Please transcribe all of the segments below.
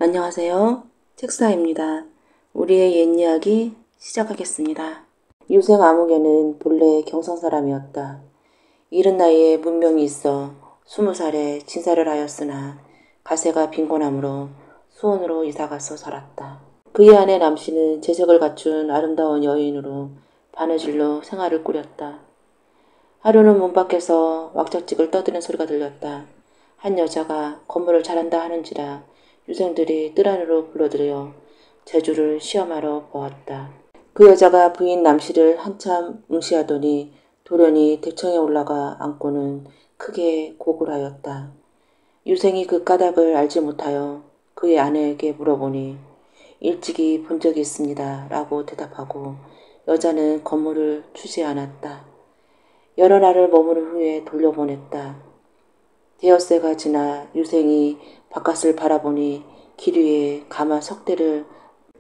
안녕하세요. 책사입니다. 우리의 옛 이야기 시작하겠습니다. 유생 아무개는 본래 경상 사람이었다. 이른 나이에 문명이 있어 20살에 진사를 하였으나 가세가 빈곤하므로 수원으로 이사가서 살았다. 그의 아내 남씨는 재색을 갖춘 아름다운 여인으로 바느질로 생활을 꾸렸다. 하루는 문 밖에서 왁자찍을 떠드는 소리가 들렸다. 한 여자가 건물을 잘한다 하는지라 유생들이 뜰 안으로 불러들여 재주를 시험하러 보았다. 그 여자가 부인 남씨를 한참 응시하더니 돌연히 대청에 올라가 앉고는 크게 곡을 하였다. 유생이 그 까닭을 알지 못하여 그의 아내에게 물어보니 일찍이 본 적이 있습니다 라고 대답하고 여자는 건물을 추지 않았다. 여러 날을 머무른 후에 돌려보냈다. 대여새가 지나 유생이 바깥을 바라보니 길 위에 가마 석대를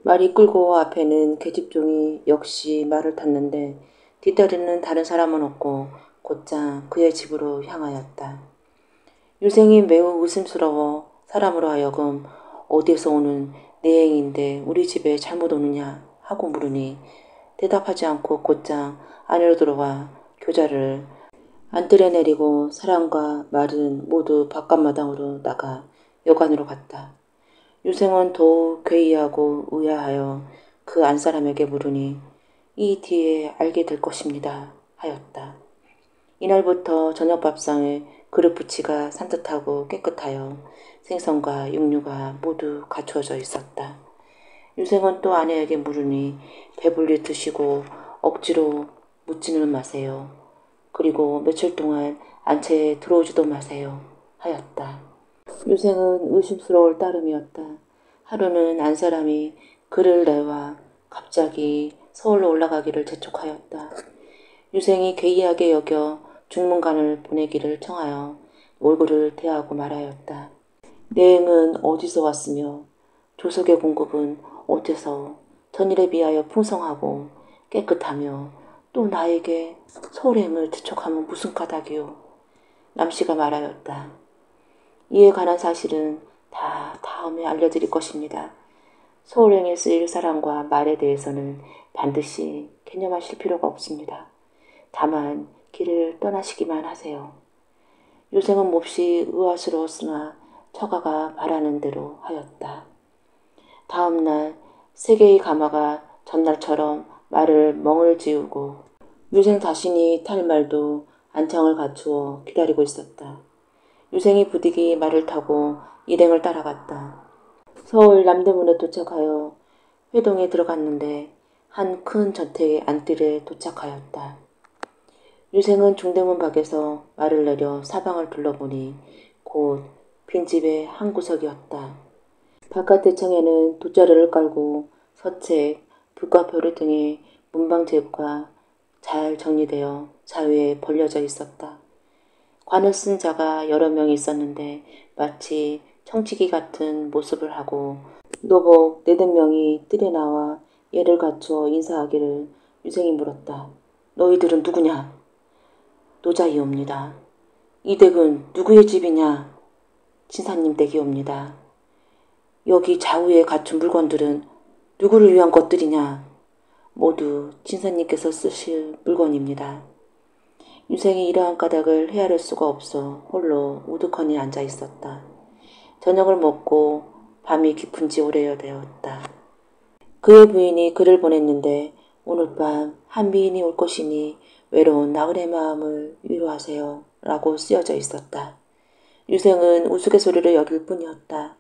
말이 끌고 앞에는 계집종이 역시 말을 탔는데 뒷다리는 다른 사람은 없고 곧장 그의 집으로 향하였다. 유생이 매우 의심스러워 사람으로 하여금 어디에서 오는 내행인데 우리 집에 잘못 오느냐 하고 물으니 대답하지 않고 곧장 안으로 들어와 교자를 안뜰에 내리고 사람과 말은 모두 바깥마당으로 나가 여관으로 갔다. 유생은 더욱 괴이하고 의아하여 그 안사람에게 물으니 이 뒤에 알게 될 것입니다 하였다. 이날부터 저녁밥상에 그릇부치가 산뜻하고 깨끗하여 생선과 육류가 모두 갖추어져 있었다. 유생은 또 아내에게 물으니 배불리 드시고 억지로 묻지는 마세요. 그리고 며칠 동안 안채에 들어오지도 마세요 하였다. 유생은 의심스러울 따름이었다. 하루는 안사람이 그를 내와 갑자기 서울로 올라가기를 재촉하였다. 유생이 괴이하게 여겨 중문관을 보내기를 청하여 몰골을 대하고 말하였다. 내행은 어디서 왔으며 조석의 공급은 어째서 전일에 비하여 풍성하고 깨끗하며 또 나에게 서울행을 재촉하면 무슨 까닭이오. 남씨가 말하였다. 이에 관한 사실은 다 다음에 알려드릴 것입니다. 서울행에 쓰일 사람과 말에 대해서는 반드시 개념하실 필요가 없습니다. 다만 길을 떠나시기만 하세요. 유생은 몹시 의아스러웠으나 처가가 바라는 대로 하였다. 다음 날 세 개의 가마가 전날처럼 말을 멍을 지우고 유생 자신이 탈 말도 안창을 갖추어 기다리고 있었다. 유생이 부득이 말을 타고 일행을 따라갔다. 서울 남대문에 도착하여 회동에 들어갔는데 한 큰 저택의 안뜰에 도착하였다. 유생은 중대문 밖에서 말을 내려 사방을 둘러보니 곧 빈집의 한 구석이었다. 바깥 대창에는 돗자리를 깔고 서책, 불과표리 등의 문방제구가 잘 정리되어 자위에 벌려져 있었다. 관을 쓴 자가 여러 명이 있었는데 마치 청지기 같은 모습을 하고 노복 4~5명이 뜰에 나와 예를 갖추어 인사하기를 유생이 물었다. 너희들은 누구냐? 노자이옵니다. 이 댁은 누구의 집이냐? 진사님 댁이옵니다. 여기 좌우에 갖춘 물건들은 누구를 위한 것들이냐? 모두 진사님께서 쓰실 물건입니다. 유생이 이러한 까닭을 헤아릴 수가 없어 홀로 우두커니 앉아 있었다. 저녁을 먹고 밤이 깊은지 오래되었다. 그의 부인이 글을 보냈는데 오늘 밤 한미인이 올 것이니 외로운 나그네 마음을 위로하세요 라고 쓰여져 있었다. 유생은 우스갯소리를 여길 뿐이었다.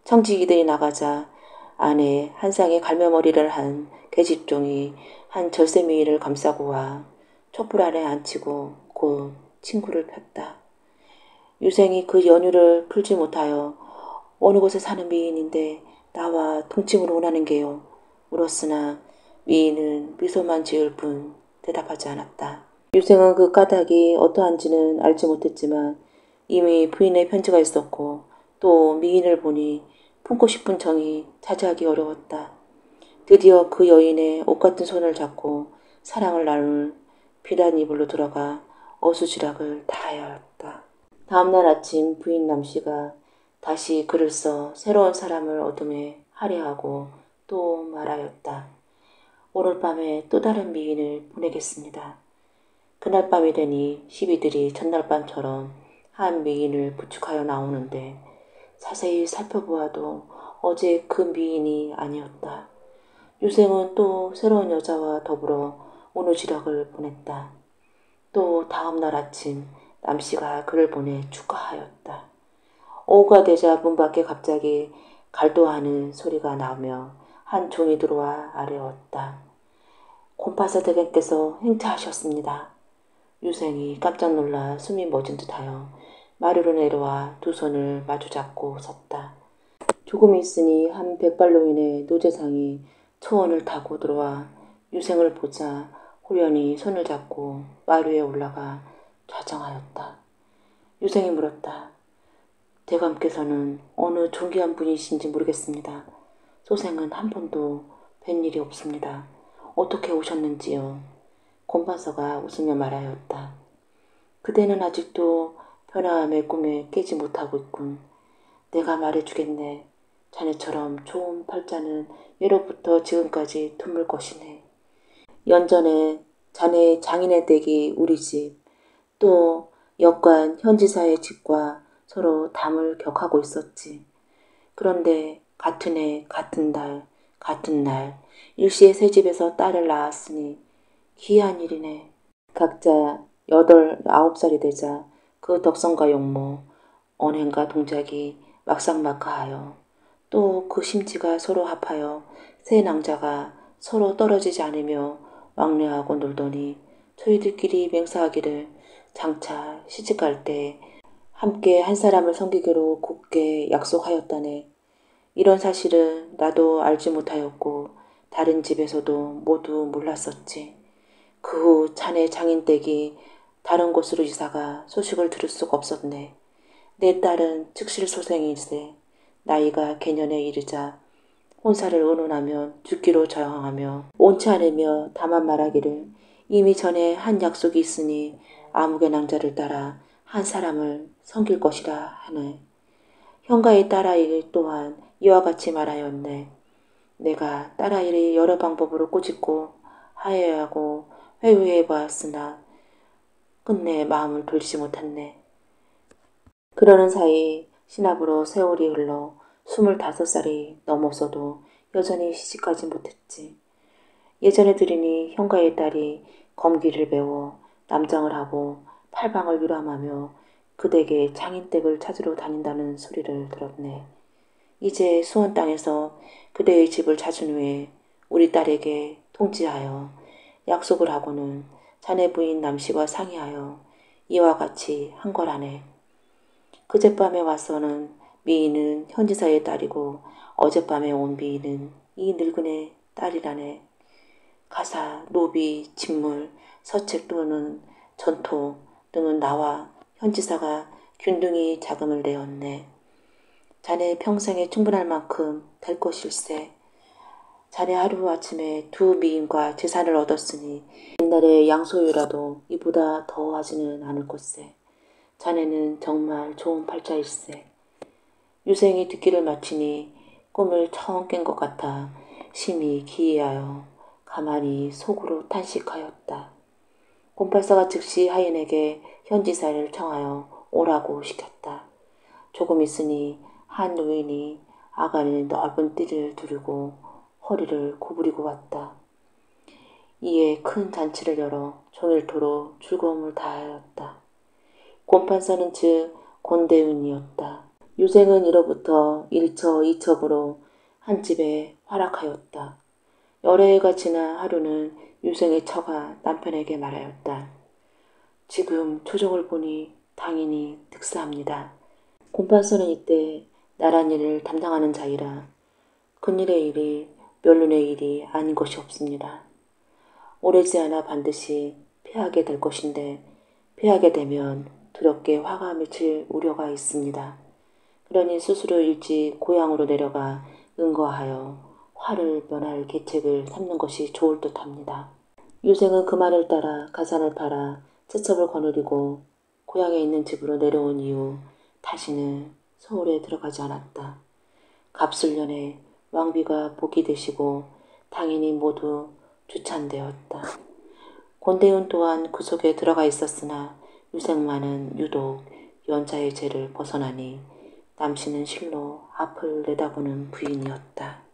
청지기들이 나가자 안에 한 쌍의 갈매머리를 한 계집종이 한 절세미인을 감싸고 와 촛불 아래 앉히고 곧 친구를 폈다. 유생이 그 연유를 풀지 못하여 어느 곳에 사는 미인인데 나와 동침으로 원하는 게요 물었으나 미인은 미소만 지을 뿐 대답하지 않았다. 유생은 그 까닭이 어떠한지는 알지 못했지만 이미 부인의 편지가 있었고 또 미인을 보니 품고 싶은 정이 자제하기 어려웠다. 드디어 그 여인의 옷 같은 손을 잡고 사랑을 나눌 비단 이불로 들어가 어수지락을 다하였다. 다음날 아침 부인 남씨가 다시 글을 써 새로운 사람을 얻음에 할애하고 또 말하였다. 오늘 밤에 또 다른 미인을 보내겠습니다. 그날 밤이 되니 시비들이 전날 밤처럼 한 미인을 부축하여 나오는데 자세히 살펴보아도 어제 그 미인이 아니었다. 유생은 또 새로운 여자와 더불어 오누지력을 보냈다. 또 다음날 아침 남씨가 그를 보내 축하하였다. 오후가 되자 문 밖에 갑자기 갈도하는 소리가 나오며 한 종이 들어와 아뢰었다. 곰파사 대감께서 행차하셨습니다. 유생이 깜짝 놀라 숨이 멎은 듯하여 마루로 내려와 두 손을 마주잡고 섰다. 조금 있으니 한 백발노인의 노제상이 초원을 타고 들어와 유생을 보자 호련히 손을 잡고 마루에 올라가 좌정하였다. 유생이 물었다. 대감께서는 어느 존귀한 분이신지 모르겠습니다. 소생은 한 번도 뵌 일이 없습니다. 어떻게 오셨는지요? 곰판서가 웃으며 말하였다. 그대는 아직도 편안함의 꿈에 깨지 못하고 있군. 내가 말해주겠네. 자네처럼 좋은 팔자는 예로부터 지금까지 드물 것이네. 연전에 자네 장인의 댁이 우리 집, 또 역관 현지사의 집과 서로 담을 격하고 있었지. 그런데 같은 해, 같은 달, 같은 날 일시에 새 집에서 딸을 낳았으니 기이한 일이네. 각자 8, 9살이 되자 그 덕성과 용모, 언행과 동작이 막상막하하여 또 그 심지가 서로 합하여 새 낭자가 서로 떨어지지 않으며 왕래하고 놀더니 저희들끼리 맹세하기를 장차 시집갈 때 함께 한 사람을 섬기기로 굳게 약속하였다네. 이런 사실은 나도 알지 못하였고 다른 집에서도 모두 몰랐었지. 그 후 자네 장인댁이 다른 곳으로 이사가 소식을 들을 수가 없었네. 내 딸은 즉실소생일세. 나이가 개년에 이르자 혼사를 의논하면 죽기로 저항하며 옳지 않으며 다만 말하기를 이미 전에 한 약속이 있으니 아무개 낭자를 따라 한 사람을 섬길 것이라 하네. 형가의 딸아이 또한 이와 같이 말하였네. 내가 딸아이를 여러 방법으로 꼬집고 하야하고 회유해 보았으나 끝내 마음을 돌리지 못했네. 그러는 사이 신압으로 세월이 흘러 25살이 넘어서도 여전히 시집가지 못했지. 예전에 들으니 형가의 딸이 검기를 배워 남장을 하고 팔방을 유람하며 그 댁에 장인댁을 찾으러 다닌다는 소리를 들었네. 이제 수원 땅에서 그대의 집을 찾은 후에 우리 딸에게 통지하여 약속을 하고는 자네 부인 남씨와 상의하여 이와 같이 한 거라네. 그젯밤에 와서는 미인은 현지사의 딸이고 어젯밤에 온 미인은 이 늙은의 딸이라네. 가사, 노비, 진물, 서책 또는 전토 등은 나와 현지사가 균등히 자금을 내었네. 자네 평생에 충분할 만큼 될 것일세. 자네 하루아침에 두 미인과 재산을 얻었으니 옛날의 양소유라도 이보다 더하지는 않을 것세. 자네는 정말 좋은 팔자일세. 유생이 듣기를 마치니 꿈을 처음 깬 것 같아 심히 기이하여 가만히 속으로 탄식하였다. 곰팔사가 즉시 하인에게 현지사를 청하여 오라고 시켰다. 조금 있으니 한 노인이 아간의 넓은 띠를 두르고 허리를 구부리고 왔다. 이에 큰 잔치를 열어 종일토록 즐거움을 다하였다. 곰판사는 즉 곤대운이었다. 유생은 이로부터 1처 2첩으로 한 집에 활약하였다. 여러 해가 지나 하루는 유생의 처가 남편에게 말하였다. 지금 조정을 보니 당연히 득사합니다. 곰판사는 이때 나란 일을 담당하는 자이라 근일의 일이 멸륜의 일이 아닌 것이 없습니다. 오래지 않아 반드시 패하게 될 것인데 패하게 되면 두렵게 화가 미칠 우려가 있습니다. 그러니 스스로 일찍 고향으로 내려가 응거하여 화를 면할 계책을 삼는 것이 좋을 듯합니다. 유생은 그 말을 따라 가산을 팔아 채첩을 거느리고 고향에 있는 집으로 내려온 이후 다시는 서울에 들어가지 않았다. 갑술년에 왕비가 복이 되시고 당연히 모두 주찬되었다. 권대윤 또한 그 속에 들어가 있었으나 유생만은 유독 연자의 죄를 벗어나니 남씨는 실로 앞을 내다보는 부인이었다.